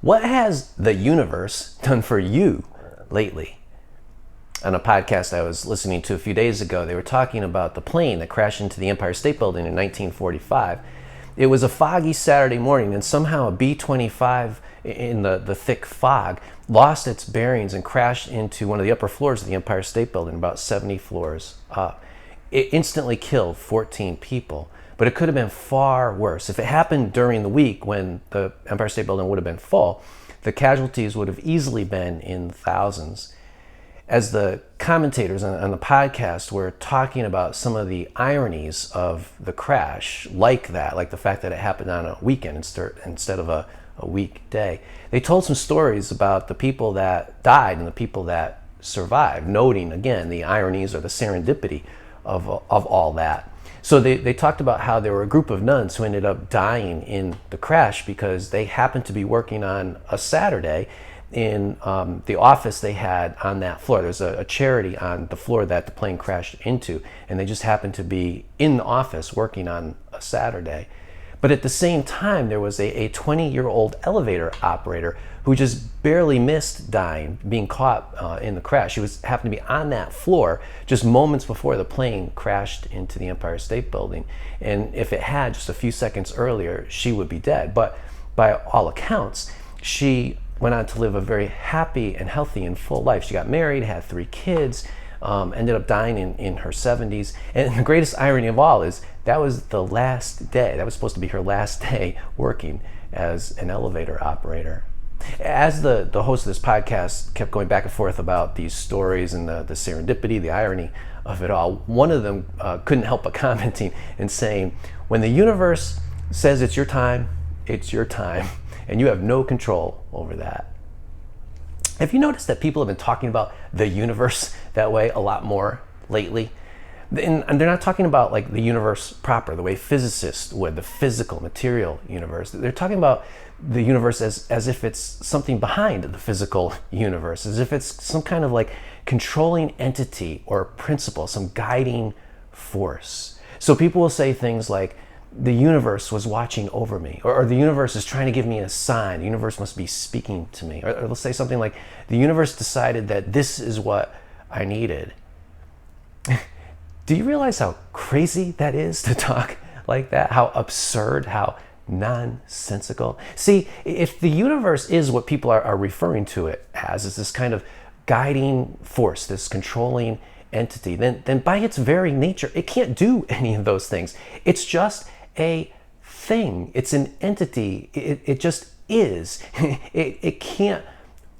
What has the universe done for you lately? On a podcast I was listening to a few days ago, they were talking about the plane that crashed into the Empire State Building in 1945. It was a foggy Saturday morning, and somehow a B-25 in the thick fog lost its bearings and crashed into one of the upper floors of the Empire State Building, about 70 floors up. It instantly killed 14 people, but it could have been far worse. If it happened during the week when the Empire State Building would have been full, the casualties would have easily been in thousands. As the commentators on the podcast were talking about some of the ironies of the crash, like the fact that it happened on a weekend instead of a weekday, they told some stories about the people that died and the people that survived, noting again the ironies or the serendipity of all that. So they talked about how there were a group of nuns who ended up dying in the crash because they happened to be working on a Saturday in the office they had on that floor. There's a charity on the floor that the plane crashed into, and they just happened to be in the office working on a Saturday. But at the same time, there was a 20-year-old elevator operator who just barely missed dying, being caught in the crash. She happened to be on that floor just moments before the plane crashed into the Empire State Building. And if it had just a few seconds earlier, she would be dead. But by all accounts, she went on to live a very happy and healthy and full life. She got married, had 3 kids, ended up dying in her 70s. And the greatest irony of all is that was the last day. That was supposed to be her last day working as an elevator operator. As the host of this podcast kept going back and forth about these stories and the serendipity, the irony of it all, one of them couldn't help but commenting and saying, when the universe says it's your time, and you have no control over that. Have you noticed that people have been talking about the universe that way a lot more lately? And they're not talking about like the universe proper, the way physicists would, the physical, material universe. They're talking about the universe as if it's something behind the physical universe, as if it's some kind of like controlling entity or principle, some guiding force. So people will say things like, the universe was watching over me, or the universe is trying to give me a sign. The universe must be speaking to me. Or they'll say something like, the universe decided that this is what I needed. Do you realize how crazy that is to talk like that? How absurd, how nonsensical? See, if the universe is what people are referring to it as, is this kind of guiding force, this controlling entity, then by its very nature, it can't do any of those things. It's just a thing. It's an entity. It just is. It can't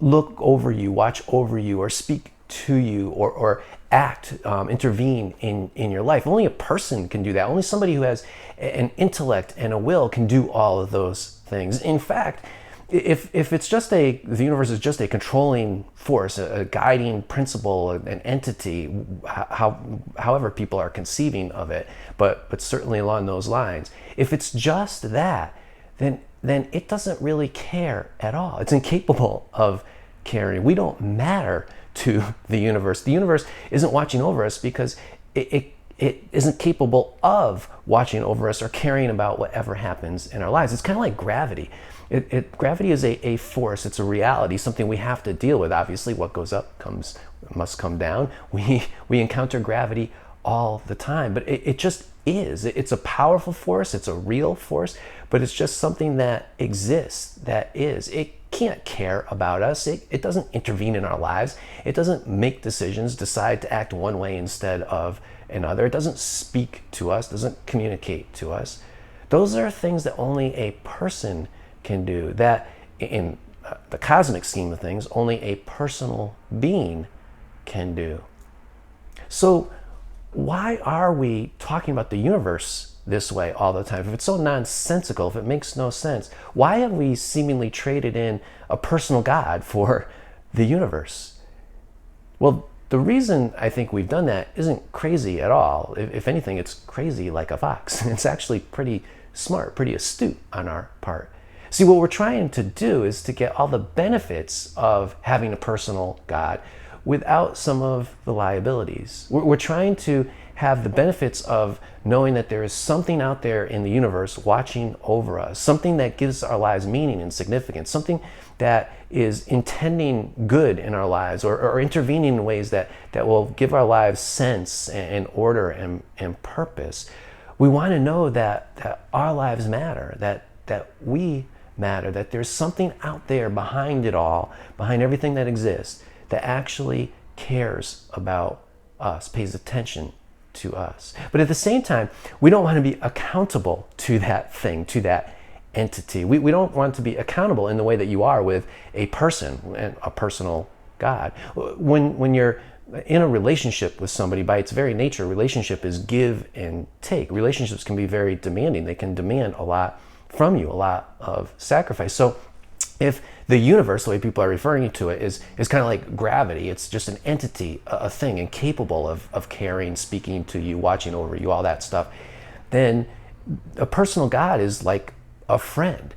look over you, watch over you, or speak to you, or act, intervene in your life. Only a person can do that. Only somebody who has an intellect and a will can do all of those things. In fact, if it's just the universe is just a controlling force, a guiding principle, an entity, however people are conceiving of it, but certainly along those lines, if it's just that, then it doesn't really care at all. It's incapable of caring. We don't matter to the universe. The universe isn't watching over us because it isn't capable of watching over us or caring about whatever happens in our lives. It's kind of like gravity. Gravity is a force. It's a reality, something we have to deal with. Obviously, what goes up must come down. We encounter gravity all the time, but it just is. It's a powerful force. It's a real force, but it's just something that exists, that is. It can't care about us. It doesn't intervene in our lives. It doesn't make decisions, decide to act one way instead of another. It doesn't speak to us, doesn't communicate to us. Those are things that only a person can do, that in the cosmic scheme of things, only a personal being can do. So why are we talking about the universe this way all the time? If it's so nonsensical, if it makes no sense, why have we seemingly traded in a personal God for the universe? Well, the reason I think we've done that isn't crazy at all. If anything, it's crazy like a fox. It's actually pretty smart, pretty astute on our part. See, what we're trying to do is to get all the benefits of having a personal God without some of the liabilities. We're trying to have the benefits of knowing that there is something out there in the universe watching over us, something that gives our lives meaning and significance, something that is intending good in our lives, or intervening in ways that will give our lives sense and order and purpose. We want to know that our lives matter, that we matter, that there's something out there behind it all, behind everything that exists, that actually cares about us, pays attention to us. But at the same time, we don't want to be accountable to that thing, to that entity. We don't want to be accountable in the way that you are with a person, and a personal God. When you're in a relationship with somebody, by its very nature, relationship is give and take. Relationships can be very demanding. They can demand a lot from you, a lot of sacrifice. So if the universe, the way people are referring to it, is kind of like gravity, it's just an entity, a thing, incapable of caring, speaking to you, watching over you, all that stuff, then a personal God is like a friend,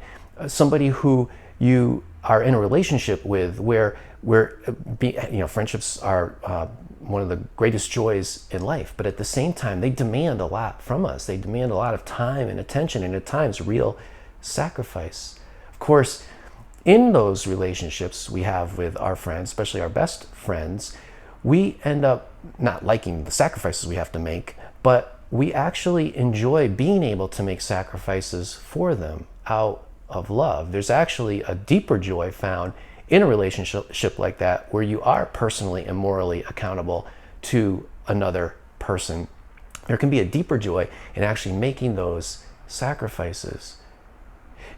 somebody who you are in a relationship with, where friendships are one of the greatest joys in life. But at the same time, they demand a lot from us. They demand a lot of time and attention, and at times real sacrifice. Of course, in those relationships we have with our friends, especially our best friends, we end up not liking the sacrifices we have to make, but we actually enjoy being able to make sacrifices for them out of love. There's actually a deeper joy found in a relationship like that, where you are personally and morally accountable to another person. There can be a deeper joy in actually making those sacrifices.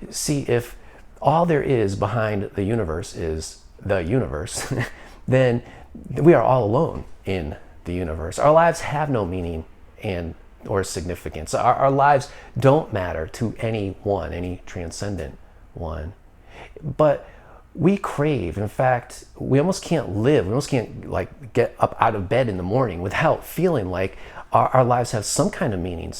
See, if all there is behind the universe is the universe, then we are all alone in the universe. Our lives have no meaning or significance. Our lives don't matter to any one, any transcendent one. But we crave, in fact, we almost can't live, we almost can't get up out of bed in the morning without feeling like our lives have some kind of meaning,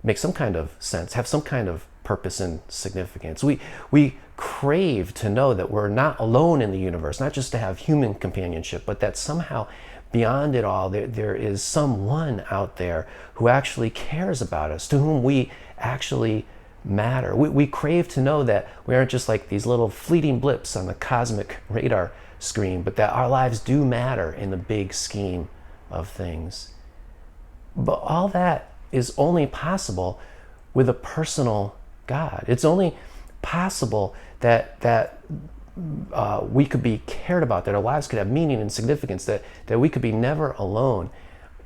make some kind of sense, have some kind of purpose and significance. We crave to know that we're not alone in the universe, not just to have human companionship, but that somehow beyond it all, there is someone out there who actually cares about us, to whom we actually matter. We crave to know that we aren't just like these little fleeting blips on the cosmic radar screen, but that our lives do matter in the big scheme of things. But all that is only possible with a personal God. It's only possible that we could be cared about, that our lives could have meaning and significance, that we could be never alone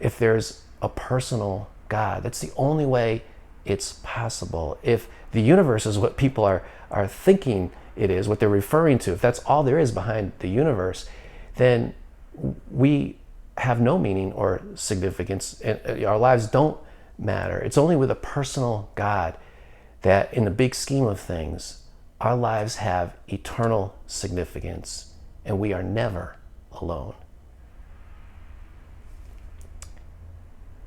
if there's a personal God. That's the only way it's possible. If the universe is what people are thinking it is, what they're referring to, if that's all there is behind the universe, then we have no meaning or significance, and our lives don't matter. It's only with a personal God that in the big scheme of things, our lives have eternal significance, and we are never alone.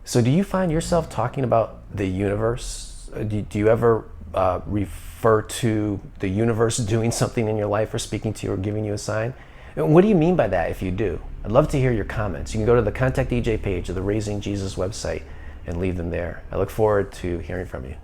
So do you find yourself talking about the universe? Do you ever refer to the universe doing something in your life, or speaking to you, or giving you a sign? And what do you mean by that if you do? I'd love to hear your comments. You can go to the Contact DJ page of the Raising Jesus website and leave them there. I look forward to hearing from you.